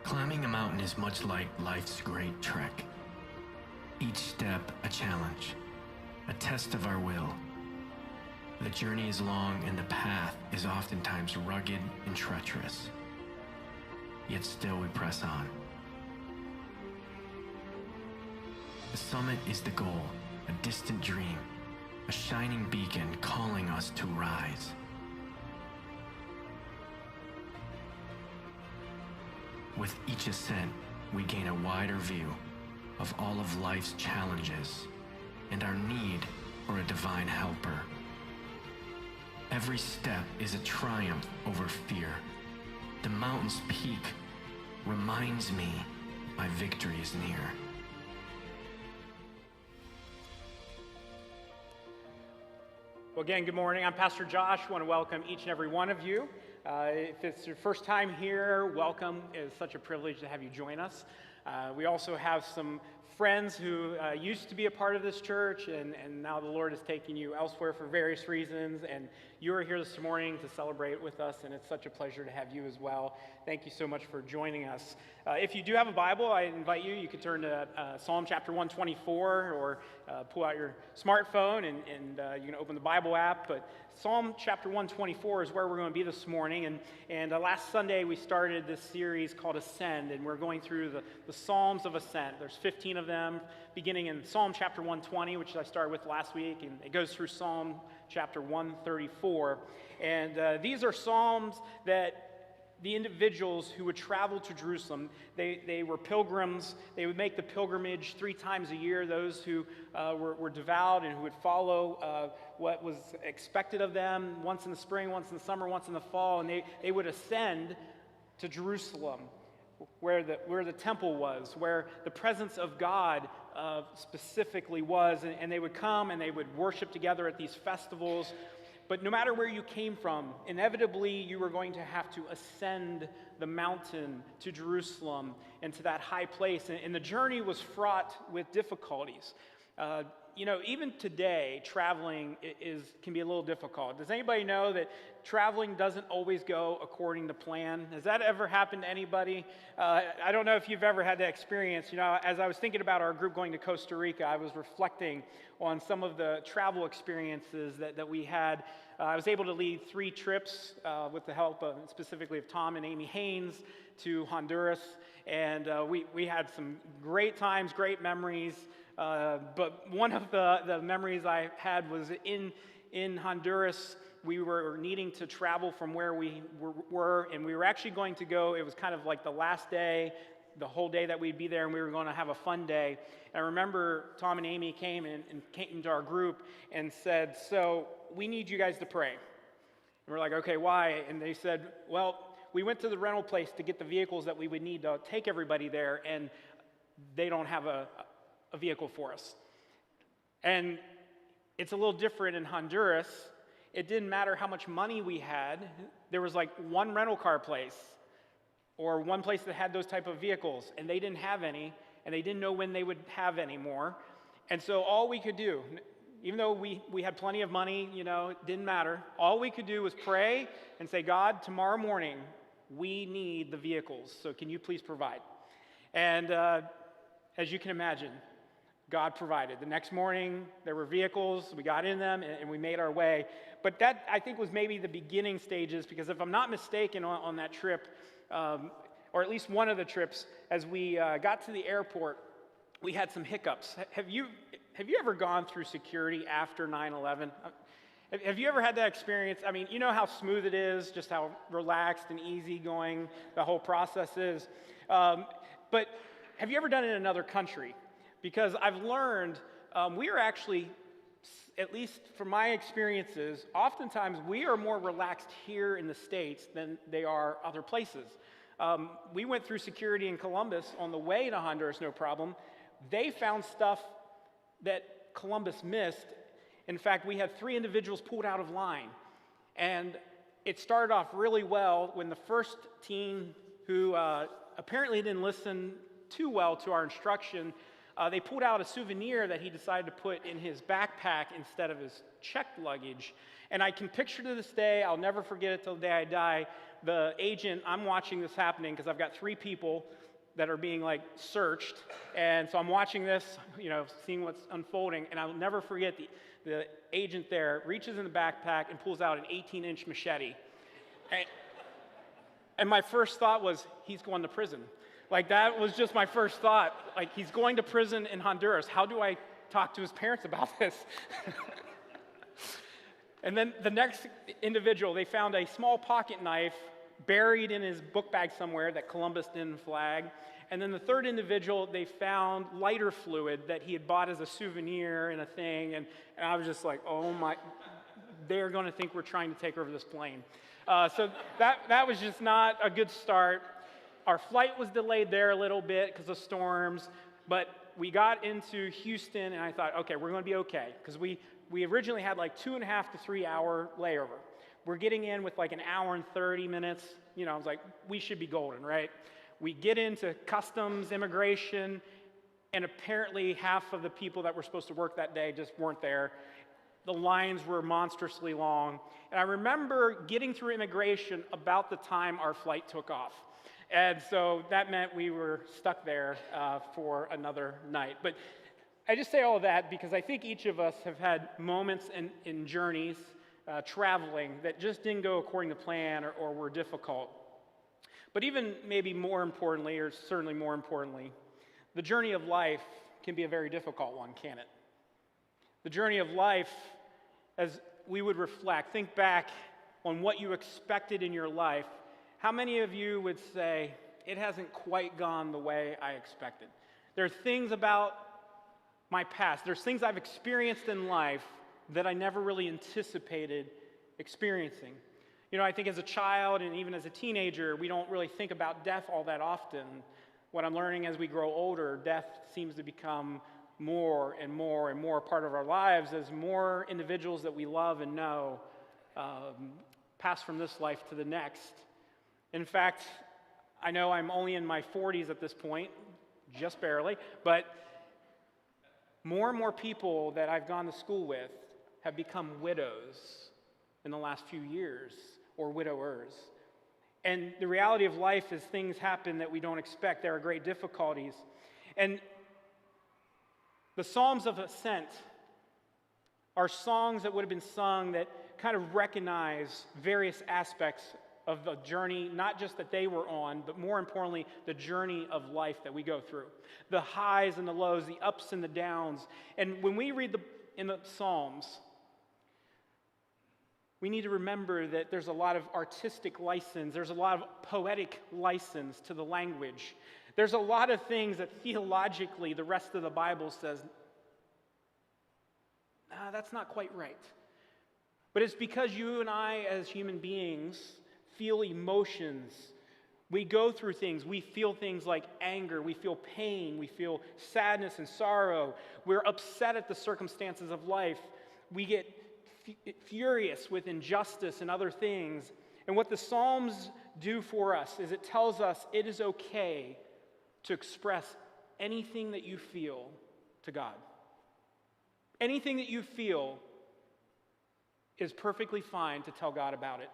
Climbing a mountain is much like life's great trek. Each step a challenge, a test of our will. The journey is long and the path is oftentimes rugged and treacherous. Yet still we press on. The summit is the goal, a distant dream, a shining beacon calling us to rise. With each ascent, we gain a wider view of all of life's challenges and our need for a divine helper. Every step is a triumph over fear. The mountain's peak reminds me my victory is near. Well, again, good morning. I'm Pastor Josh. I want to welcome each and every one of you. If it's your first time here, welcome. It's such a privilege to have you join us. We also have some friends who used to be a part of this church, and now the Lord is taking you elsewhere for various reasons, and you are here this morning to celebrate with us, and it's such a pleasure to have you as well. Thank you so much for joining us. If you do have a Bible, I invite you could turn to Psalm chapter 124, or pull out your smartphone, and you can open the Bible app, but Psalm chapter 124 is where we're going to be this morning, and last Sunday we started this series called Ascent, and we're going through the Psalms of Ascent. There's 15 of them, beginning in Psalm chapter 120, which I started with last week, and it goes through Psalm chapter 134. And these are Psalms that the individuals who would travel to Jerusalem, they were pilgrims. They would make the pilgrimage 3 times a year, those who were devout and who would follow what was expected of them, once in the spring, once in the summer, once in the fall, and they would ascend to Jerusalem, where the temple was, where the presence of God specifically was, and they would come and they would worship together at these festivals. But no matter where you came from, inevitably you were going to have to ascend the mountain to Jerusalem and to that high place, and the journey was fraught with difficulties. Even today, traveling can be a little difficult. Does anybody know that traveling doesn't always go according to plan? Has that ever happened to anybody? I don't know if you've ever had that experience. As I was thinking about our group going to Costa Rica, I was reflecting on some of the travel experiences that we had. I was able to lead 3 trips with the help specifically of Tom and Amy Haynes to Honduras, and we had some great times, great memories. But one of the memories I had was in Honduras. We were needing to travel from where we were, and we were actually going to go. It was kind of like the last day, the whole day that we'd be there, and we were going to have a fun day. And I remember Tom and Amy came to our group and said, "So we need you guys to pray." And we're like, "Okay, why?" And they said, "Well, we went to the rental place to get the vehicles that we would need to take everybody there, and they don't have a vehicle for us." And it's a little different in Honduras. It didn't matter how much money we had. There was like one rental car place or one place that had those type of vehicles, and they didn't have any, and they didn't know when they would have any more. And so all we could do, even though we had plenty of money, it didn't matter. All we could do was pray and say, "God, tomorrow morning, we need the vehicles, so can you please provide?" And as you can imagine, God provided. The next morning, there were vehicles, we got in them, and we made our way. But that, I think, was maybe the beginning stages, because if I'm not mistaken, on that trip, or at least one of the trips, as we got to the airport, we had some hiccups. Have you ever gone through security after 9/11? Have you ever had that experience? I mean, you know how smooth it is, just how relaxed and easygoing the whole process is. But have you ever done it in another country? Because I've learned we are actually, at least from my experiences, oftentimes we are more relaxed here in the States than they are other places. We went through security in Columbus on the way to Honduras, no problem. They found stuff that Columbus missed. In fact, we had 3 individuals pulled out of line. And it started off really well when the first team, who apparently didn't listen too well to our instruction, they pulled out a souvenir that he decided to put in his backpack instead of his checked luggage. And I can picture to this day, I'll never forget it till the day I die, the agent, I'm watching this happening because I've got 3 people that are being like searched. And so I'm watching this, seeing what's unfolding. And I'll never forget the agent there reaches in the backpack and pulls out an 18-inch machete. And my first thought was, he's going to prison. Like, that was just my first thought. Like, he's going to prison in Honduras. How do I talk to his parents about this? And then the next individual, they found a small pocket knife buried in his book bag somewhere that Columbus didn't flag. And then the third individual, they found lighter fluid that he had bought as a souvenir and a thing. And I was just like, oh my, they're going to think we're trying to take over this plane. So that was just not a good start. Our flight was delayed there a little bit because of storms. But we got into Houston, and I thought, okay, we're going to be okay. Because we originally had like 2.5 to 3 hour layover. We're getting in with like an hour and 30 minutes. I was like, we should be golden, right? We get into customs, immigration, and apparently half of the people that were supposed to work that day just weren't there. The lines were monstrously long. And I remember getting through immigration about the time our flight took off. And so that meant we were stuck there for another night. But I just say all of that because I think each of us have had moments in journeys, traveling, that just didn't go according to plan or were difficult. But even maybe more importantly, or certainly more importantly, the journey of life can be a very difficult one, can it? The journey of life, as we would reflect, think back on what you expected in your life. How many of you would say, it hasn't quite gone the way I expected? There are things about my past, there's things I've experienced in life that I never really anticipated experiencing. I think as a child and even as a teenager, we don't really think about death all that often. What I'm learning as we grow older, death seems to become more and more and more a part of our lives as more individuals that we love and know pass from this life to the next. In fact, I know I'm only in my 40s at this point, just barely, but more and more people that I've gone to school with have become widows in the last few years, or widowers. And the reality of life is things happen that we don't expect. There are great difficulties. And the Psalms of Ascent are songs that would have been sung that kind of recognize various aspects of the journey, not just that they were on, but more importantly, the journey of life that we go through. The highs and the lows, the ups and the downs. And when we read in the Psalms, we need to remember that there's a lot of artistic license, there's a lot of poetic license to the language. There's a lot of things that theologically the rest of the Bible says, that's not quite right. But it's because you and I as human beings feel emotions. We go through things. We feel things like anger. We feel pain. We feel sadness and sorrow. We're upset at the circumstances of life. We get furious with injustice and other things. And what the Psalms do for us is it tells us it is okay to express anything that you feel to God. Anything that you feel is perfectly fine to tell God about it.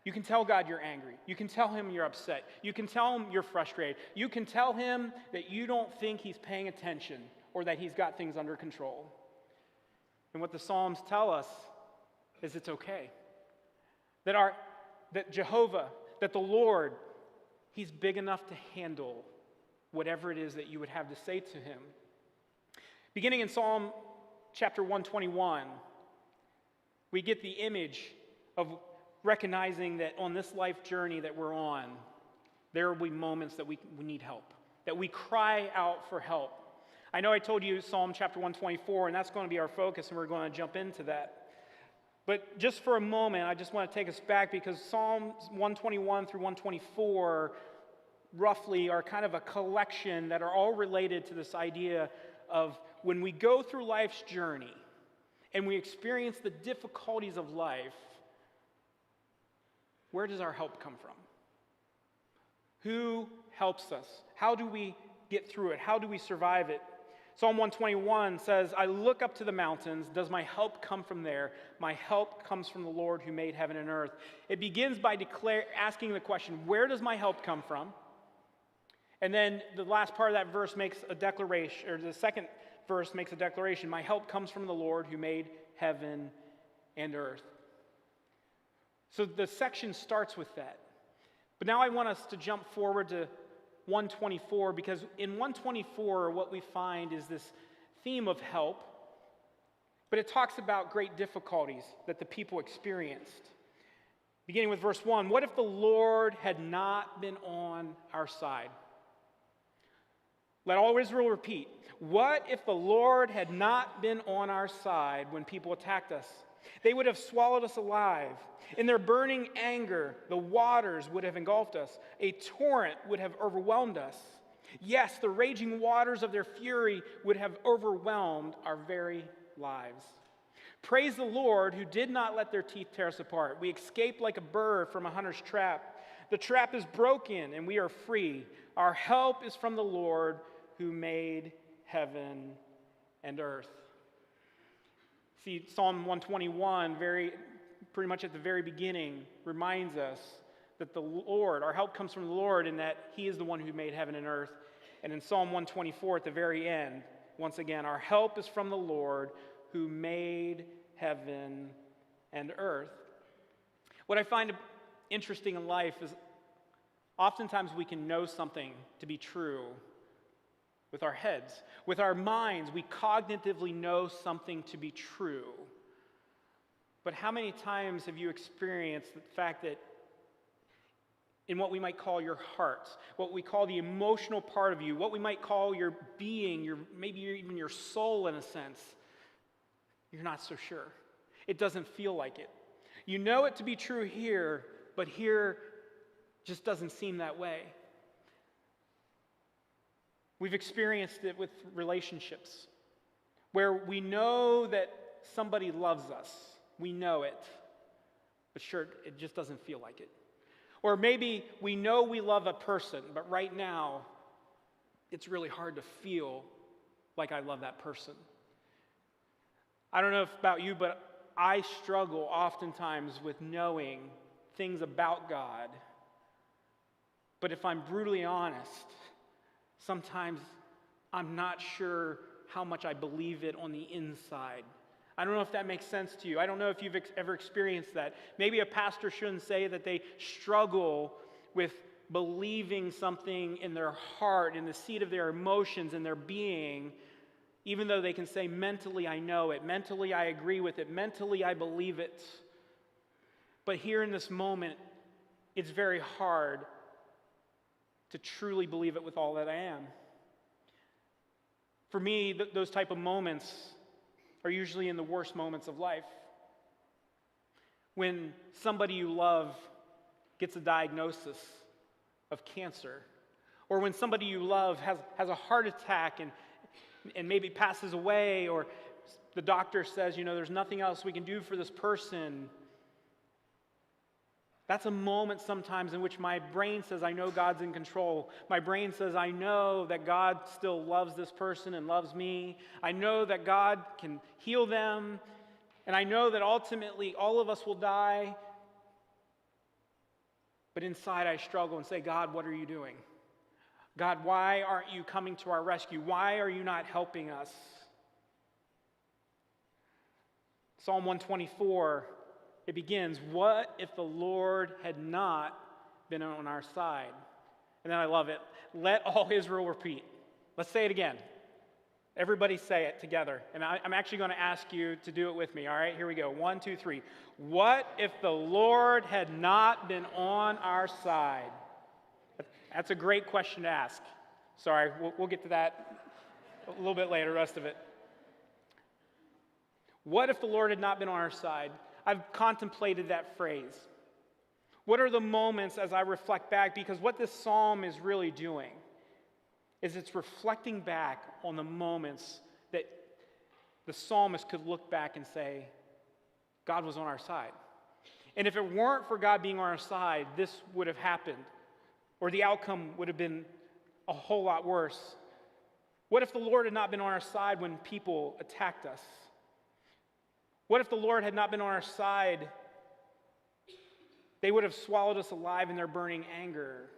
You can tell God you're angry. You can tell him you're upset. You can tell him you're frustrated. You can tell him that you don't think he's paying attention or that he's got things under control. And what the Psalms tell us is it's okay. That Jehovah, that the Lord, he's big enough to handle whatever it is that you would have to say to him. Beginning in Psalm chapter 121, we get the image of recognizing that on this life journey that we're on, there will be moments that we need help, that we cry out for help. I know I told you Psalm chapter 124, and that's going to be our focus, and we're going to jump into that. But just for a moment, I just want to take us back because Psalms 121 through 124 roughly are kind of a collection that are all related to this idea of when we go through life's journey and we experience the difficulties of life, where does our help come from? Who helps us? How do we get through it? How do we survive it? Psalm 121 says, I look up to the mountains. Does my help come from there? My help comes from the Lord who made heaven and earth. It begins by asking the question, where does my help come from? And then the last part of that verse makes a declaration, or the second verse makes a declaration, my help comes from the Lord who made heaven and earth. So the section starts with that. But now I want us to jump forward to 124, because in 124 what we find is this theme of help, but it talks about great difficulties that the people experienced. Beginning with verse 1, what if the Lord had not been on our side? Let all Israel repeat, what if the Lord had not been on our side when people attacked us? They would have swallowed us alive. In their burning anger, the waters would have engulfed us. A torrent would have overwhelmed us. Yes, the raging waters of their fury would have overwhelmed our very lives. Praise the Lord who did not let their teeth tear us apart. We escaped like a bird from a hunter's trap. The trap is broken and we are free. Our help is from the Lord who made heaven and earth. See, Psalm 121, pretty much at the very beginning, reminds us that the Lord, our help comes from the Lord, and that He is the one who made heaven and earth. And in Psalm 124, at the very end, once again, our help is from the Lord who made heaven and earth. What I find interesting in life is oftentimes we can know something to be true with our heads. With our minds, we cognitively know something to be true. But how many times have you experienced the fact that in what we might call your heart, what we call the emotional part of you, what we might call your being, maybe even your soul in a sense, you're not so sure. It doesn't feel like it. You know it to be true here, but here just doesn't seem that way. We've experienced it with relationships where we know that somebody loves us. We know it, but sure, it just doesn't feel like it. Or maybe we know we love a person, but right now, it's really hard to feel like I love that person. I don't know about you, but I struggle oftentimes with knowing things about God. But if I'm brutally honest, sometimes I'm not sure how much I believe it on the inside. I don't know if that makes sense to you. I don't know if you've ever experienced that. Maybe a pastor shouldn't say that they struggle with believing something in their heart, in the seat of their emotions and their being, even though they can say, mentally I know it, mentally I agree with it, mentally I believe it. But here in this moment, it's very hard to truly believe it with all that I am. For me, those type of moments are usually in the worst moments of life. When somebody you love gets a diagnosis of cancer, or when somebody you love has a heart attack and maybe passes away, or the doctor says, there's nothing else we can do for this person. That's a moment sometimes in which my brain says, I know God's in control. My brain says, I know that God still loves this person and loves me. I know that God can heal them. And I know that ultimately all of us will die. But inside I struggle and say, God, what are you doing? God, why aren't you coming to our rescue? Why are you not helping us? Psalm 124, it begins, what if the Lord had not been on our side? And then I love it. Let all Israel repeat. Let's say it again. Everybody say it together. And I'm actually going to ask you to do it with me. All right, here we go. 1, 2, 3. What if the Lord had not been on our side? That's a great question to ask. Sorry, we'll get to that a little bit later, the rest of it. What if the Lord had not been on our side? I've contemplated that phrase. What are the moments as I reflect back? Because what this psalm is really doing is it's reflecting back on the moments that the psalmist could look back and say, God was on our side. And if it weren't for God being on our side, this would have happened, or the outcome would have been a whole lot worse. What if the Lord had not been on our side when people attacked us? What if the Lord had not been on our side? They would have swallowed us alive in their burning anger.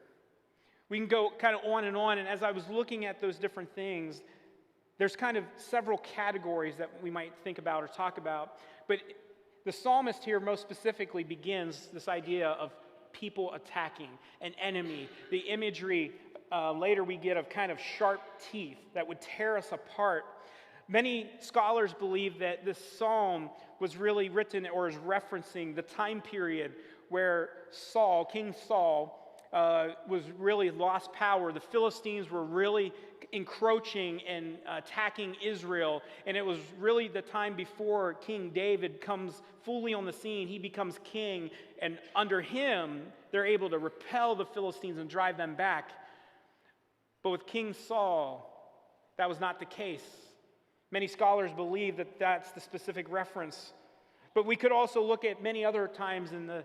We can go kind of on, and as I was looking at those different things, there's kind of several categories that we might think about or talk about. But the psalmist here most specifically begins this idea of people attacking, an enemy. The imagery later we get of kind of sharp teeth that would tear us apart. Many scholars believe that this psalm was really written or is referencing the time period where Saul, King Saul, was really lost power. The Philistines were really encroaching and attacking Israel, and it was really the time before King David comes fully on the scene. He becomes king, and under him, they're able to repel the Philistines and drive them back. But with King Saul, that was not the case. Many scholars believe that that's the specific reference. But we could also look at many other times in the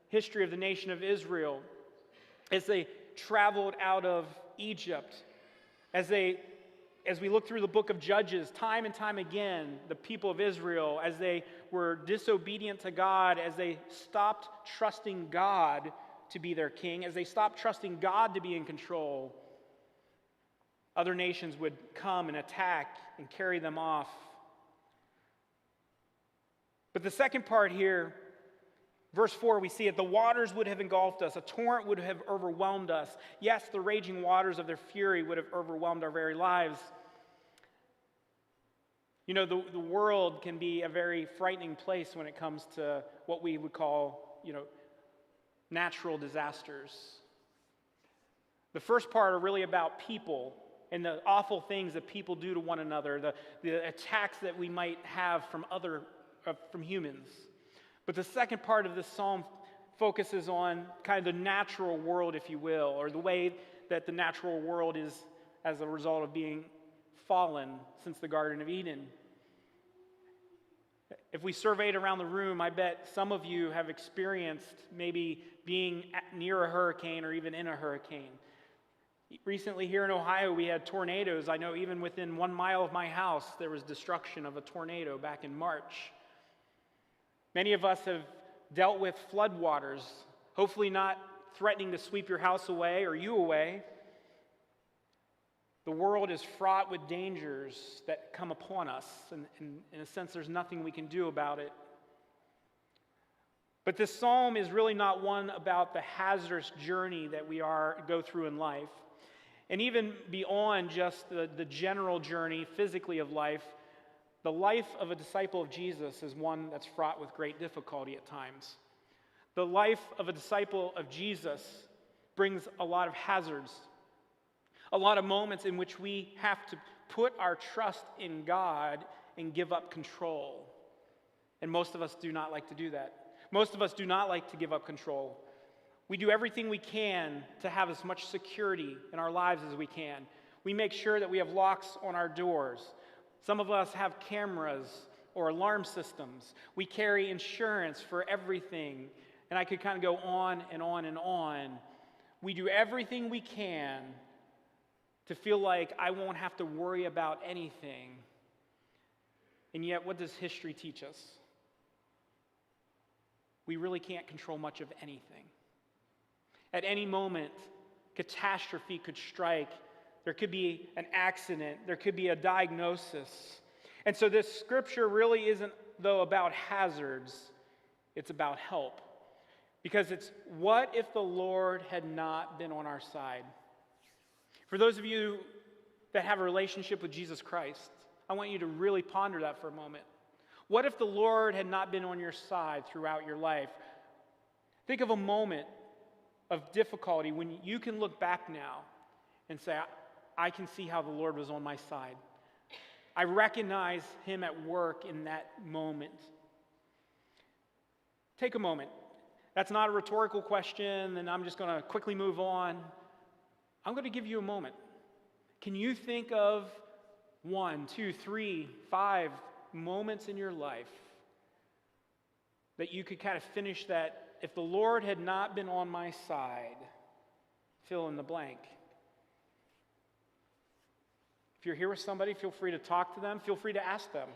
history of the nation of Israel as they traveled out of Egypt, as we look through the book of Judges, time and time again, the people of Israel, as they were disobedient to God, as they stopped trusting God to be their king, as they stopped trusting God to be in control, other nations would come and attack and carry them off. But the second part here, verse 4, we see it. The waters would have engulfed us. A torrent would have overwhelmed us. Yes, the raging waters of their fury would have overwhelmed our very lives. You know, the world can be a very frightening place when it comes to what we would call, natural disasters. The first part are really about people and the awful things that people do to one another, the attacks that we might have from humans. But the second part of this psalm focuses on kind of the natural world, if you will, or the way that the natural world is as a result of being fallen since the Garden of Eden. If we surveyed around the room, I bet some of you have experienced maybe being near a hurricane or even in a hurricane. Recently here in Ohio, we had tornadoes. I know even within 1 mile of my house, there was destruction of a tornado back in March. Many of us have dealt with floodwaters, hopefully not threatening to sweep your house away or you away. The world is fraught with dangers that come upon us, and in a sense, there's nothing we can do about it. But this psalm is really not one about the hazardous journey that we go through in life. And even beyond just the general journey physically of life, the life of a disciple of Jesus is one that's fraught with great difficulty at times. The life of a disciple of Jesus brings a lot of hazards, a lot of moments in which we have to put our trust in God and give up control. And most of us do not like to do that. Most of us do not like to give up control. We do everything we can to have as much security in our lives as we can. We make sure that we have locks on our doors. Some of us have cameras or alarm systems. We carry insurance for everything. And I could kind of go on and on and on. We do everything we can to feel like I won't have to worry about anything. And yet, what does history teach us? We really can't control much of anything. At any moment, catastrophe could strike. There could be an accident. There could be a diagnosis. And so this scripture really isn't, though, about hazards. It's about help. Because it's, what if the Lord had not been on our side? For those of you that have a relationship with Jesus Christ, I want you to really ponder that for a moment. What if the Lord had not been on your side throughout your life? Think of a moment of difficulty when you can look back now and say, I can see how the Lord was on my side. I recognize him at work in that moment. Take a moment. That's not a rhetorical question, and I'm just going to quickly move on. I'm going to give you a moment. Can you think of 1, 2, 3, 5 moments in your life that you could kind of finish that, if the Lord had not been on my side, fill in the blank? If you're here with somebody, feel free to talk to them. Feel free to ask them.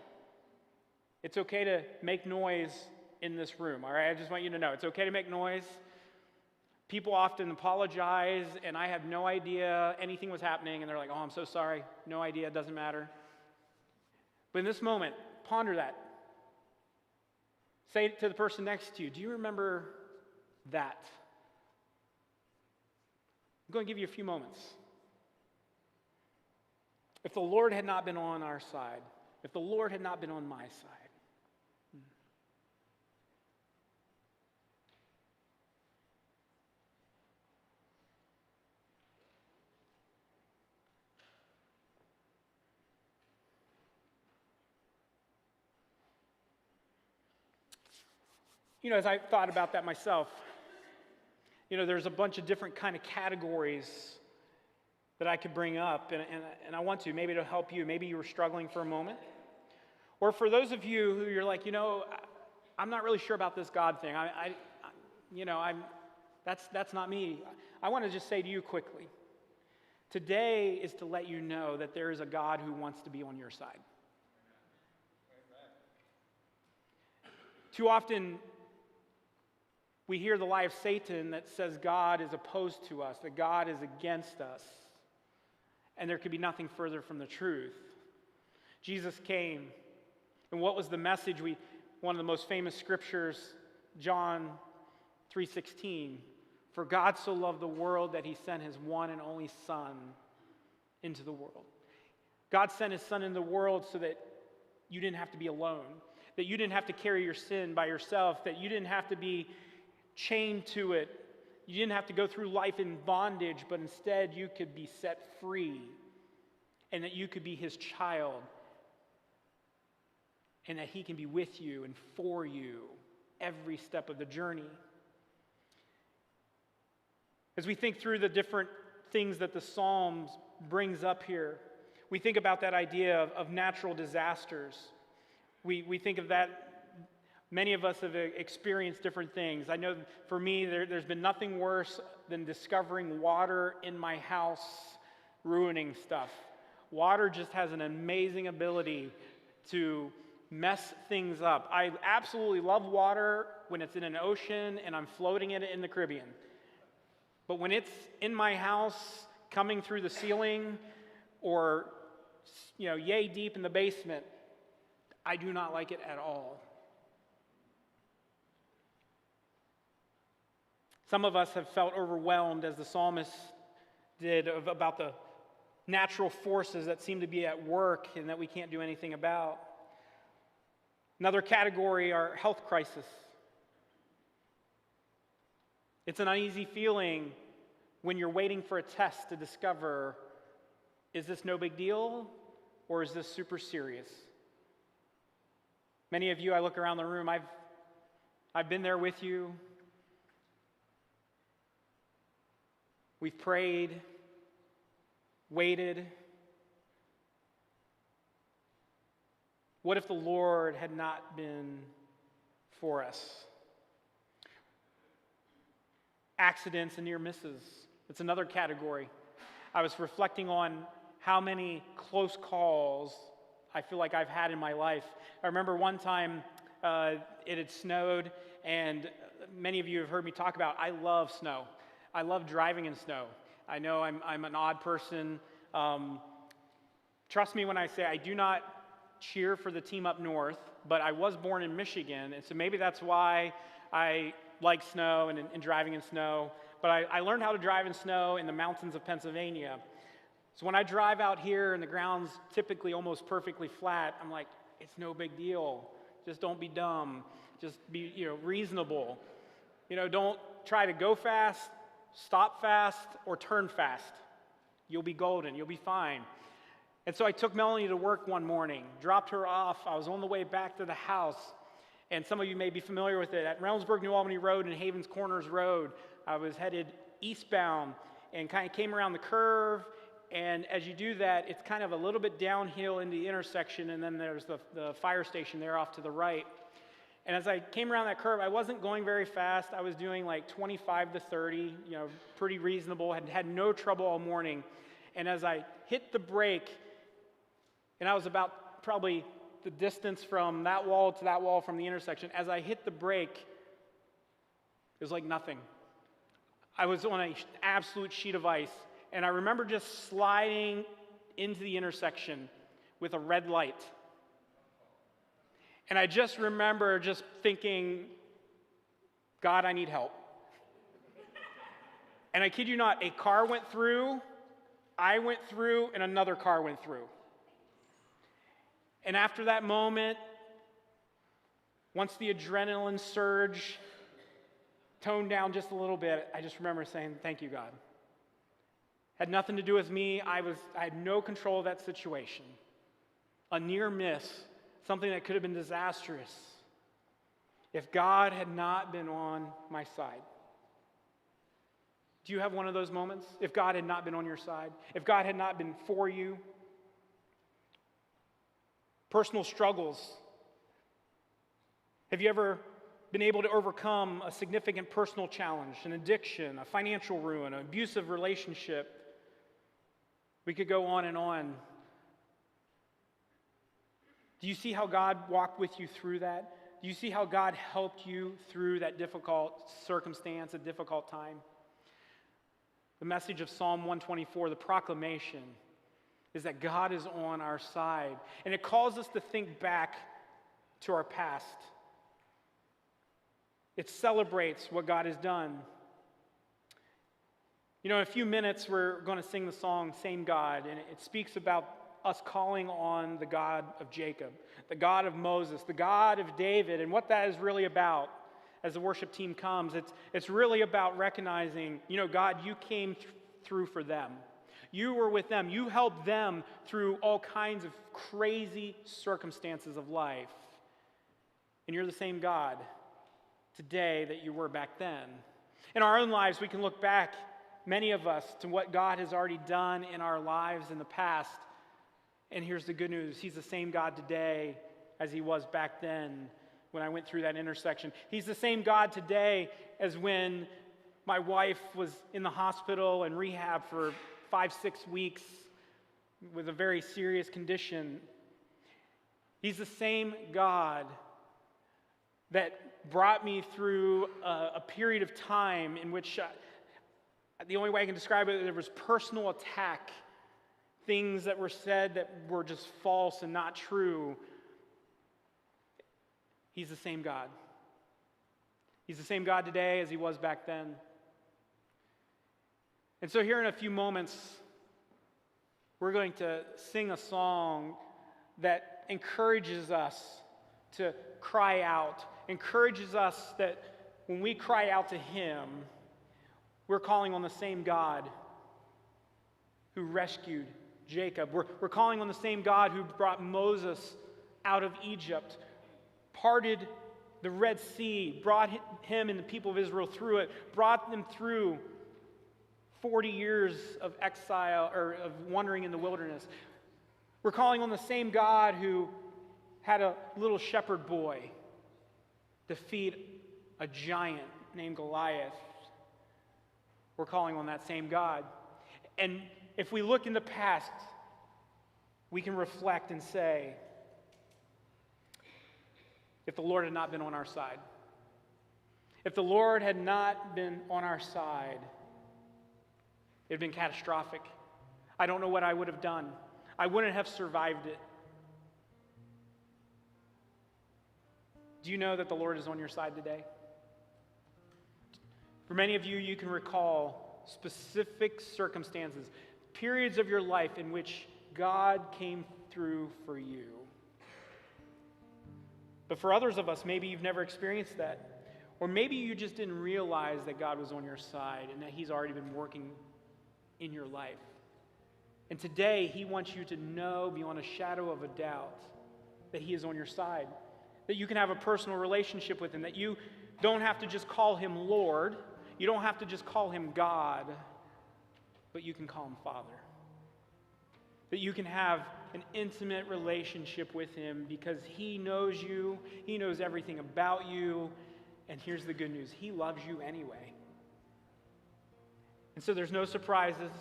It's okay to make noise in this room, all right? I just want you to know it's okay to make noise. People often apologize, and I have no idea anything was happening, and they're like, oh, I'm so sorry. No idea, it doesn't matter. But in this moment, ponder that. Say to the person next to you, do you remember that? I'm going to give you a few moments. If the Lord had not been on our side, if the Lord had not been on my side, as I thought about that myself, there's a bunch of different kind of categories that I could bring up, and I want to. Maybe it'll help you. Maybe you were struggling for a moment. Or for those of you who you're like, I'm not really sure about this God thing. That's not me. I want to just say to you quickly, today is to let you know that there is a God who wants to be on your side. Too often, we hear the lie of Satan that says God is opposed to us, that God is against us, and there could be nothing further from the truth. Jesus came, and what was the message? One of the most famous scriptures, John 3:16, for God so loved the world that he sent his one and only Son into the world. God sent his Son into the world so that you didn't have to be alone, that you didn't have to carry your sin by yourself, that you didn't have to be chained to it. You didn't have to go through life in bondage, but instead you could be set free, and that you could be his child, and that he can be with you and for you every step of the journey. As we think through the different things that the Psalms brings up here, we think about that idea of natural disasters. We think of that. Many of us have experienced different things. I know for me, there's been nothing worse than discovering water in my house ruining stuff. Water just has an amazing ability to mess things up. I absolutely love water when it's in an ocean and I'm floating in it in the Caribbean. But when it's in my house, coming through the ceiling, or yay deep in the basement, I do not like it at all. Some of us have felt overwhelmed, as the psalmist did, about the natural forces that seem to be at work and that we can't do anything about. Another category are health crisis. It's an uneasy feeling when you're waiting for a test to discover, is this no big deal or is this super serious? Many of you, I look around the room, I've been there with you. We've prayed, waited. What if the Lord had not been for us? Accidents and near misses. It's another category. I was reflecting on how many close calls I feel like I've had in my life. I remember one time it had snowed, and many of you have heard me talk about I love snow. I love driving in snow. I know I'm an odd person. Trust me when I say I do not cheer for the team up north, but I was born in Michigan, and so maybe that's why I like snow and driving in snow. But I learned how to drive in snow in the mountains of Pennsylvania. So when I drive out here and the ground's typically almost perfectly flat, I'm like, it's no big deal. Just don't be dumb. Just be reasonable. Don't try to go fast, stop fast, or turn fast. You'll be golden. You'll be fine. And so I took Melanie to work one morning, dropped her off. I was on the way back to the house, and some of you may be familiar with it. At Reynoldsburg, New Albany Road and Havens Corners Road, I was headed eastbound and kind of came around the curve, and as you do that, it's kind of a little bit downhill in the intersection, and then there's the fire station there off to the right. And as I came around that curve, I wasn't going very fast. I was doing like 25 to 30, pretty reasonable, had no trouble all morning. And as I hit the brake, And I was about probably the distance from that wall to that wall from the intersection. As I hit the brake, it was like nothing. I was on an absolute sheet of ice, and I remember just sliding into the intersection with a red light. And I just remember just thinking, God, I need help. And I kid you not, a car went through, I went through, and another car went through. And after that moment, once the adrenaline surge toned down just a little bit, I just remember saying, thank you, God. Had nothing to do with me. I had no control of that situation. A near miss, something that could have been disastrous if God had not been on my side. Do you have one of those moments? If God had not been on your side, if God had not been for you? Personal struggles. Have you ever been able to overcome a significant personal challenge, an addiction, a financial ruin, an abusive relationship? We could go on and on. Do you see how God walked with you through that? Do you see how God helped you through that difficult circumstance, a difficult time? The message of Psalm 124, the proclamation, is that God is on our side. And it calls us to think back to our past. It celebrates what God has done. You know, in a few minutes, we're going to sing the song, Same God, and it speaks about us calling on the God of Jacob, the God of Moses, the God of David, and what that is really about. As the worship team comes, it's really about recognizing, you know, God, you came through for them. You were with them. You helped them through all kinds of crazy circumstances of life. And you're the same God today that you were back then. In our own lives, we can look back, many of us, to what God has already done in our lives in the past. And here's the good news. He's the same God today as he was back then when I went through that intersection. He's the same God today as when my wife was in the hospital and rehab for 5-6 weeks with a very serious condition. He's the same God that brought me through a period of time in which the only way I can describe it, there was personal attack, things that were said that were just false and not true. He's the same God. He's the same God today as he was back then. And so here in a few moments, we're going to sing a song that encourages us to cry out, encourages us that when we cry out to him, we're calling on the same God who rescued Jacob. We're calling on the same God who brought Moses out of Egypt, parted the Red Sea, brought him and the people of Israel through it, brought them through 40 years of exile or of wandering in the wilderness. We're calling on the same God who had a little shepherd boy defeat a giant named Goliath. We're calling on that same God. And if we look in the past, we can reflect and say, if the Lord had not been on our side, if the Lord had not been on our side, it would have been catastrophic. I don't know what I would have done. I wouldn't have survived it. Do you know that the Lord is on your side today? For many of you, you can recall specific circumstances, periods of your life in which God came through for you. But for others of us, maybe you've never experienced that. Or maybe you just didn't realize that God was on your side and that he's already been working in your life. And today, he wants you to know beyond a shadow of a doubt that he is on your side, that you can have a personal relationship with him, that you don't have to just call him Lord, you don't have to just call him God, but you can call him Father. That you can have an intimate relationship with him because he knows you, he knows everything about you, and here's the good news, he loves you anyway. And so there's no surprises.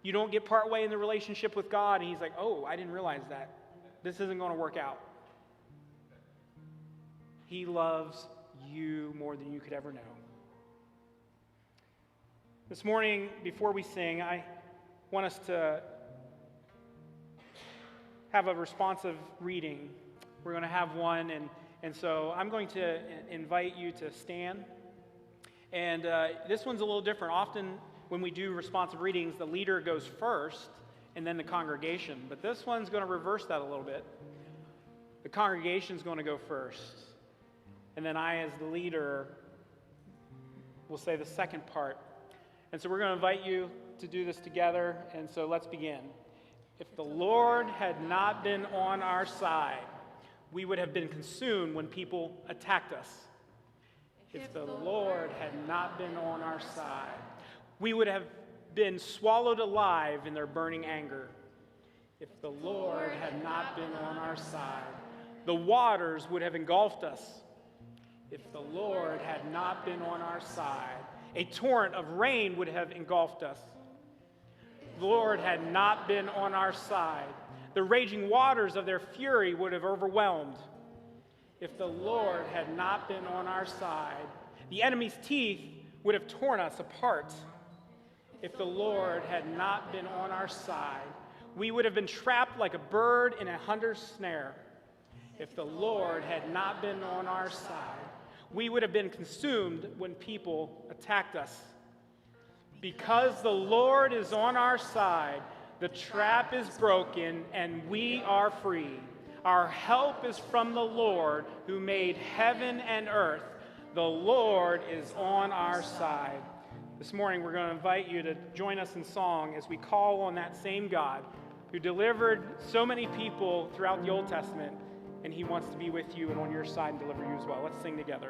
You don't get partway in the relationship with God and he's like, oh, I didn't realize that. this isn't going to work out. He loves you more than you could ever know. This morning, before we sing, I want us to have a responsive reading. We're going to have one, and so I'm going to invite you to stand. And this one's a little different. Often when we do responsive readings, the leader goes first and then the congregation. But this one's going to reverse that a little bit. The congregation's going to go first. And then I, as the leader, will say the second part. And so we're going to invite you to do this together. And so let's begin. If the Lord had not been on our side, we would have been consumed when people attacked us. If the Lord had not been on our side, we would have been swallowed alive in their burning anger. If the Lord had not been on our side, the waters would have engulfed us. If the Lord had not been on our side, a torrent of rain would have engulfed us. If the Lord had not been on our side, the raging waters of their fury would have overwhelmed. If the Lord had not been on our side, the enemy's teeth would have torn us apart. If the Lord had not been on our side, we would have been trapped like a bird in a hunter's snare. If the Lord had not been on our side, we would have been consumed when people attacked us. Because the Lord is on our side, the trap is broken and we are free. Our help is from the Lord who made heaven and earth. The Lord is on our side. This morning we're going to invite you to join us in song as we call on that same God who delivered so many people throughout the Old Testament, and he wants to be with you and on your side and deliver you as well. Let's sing together.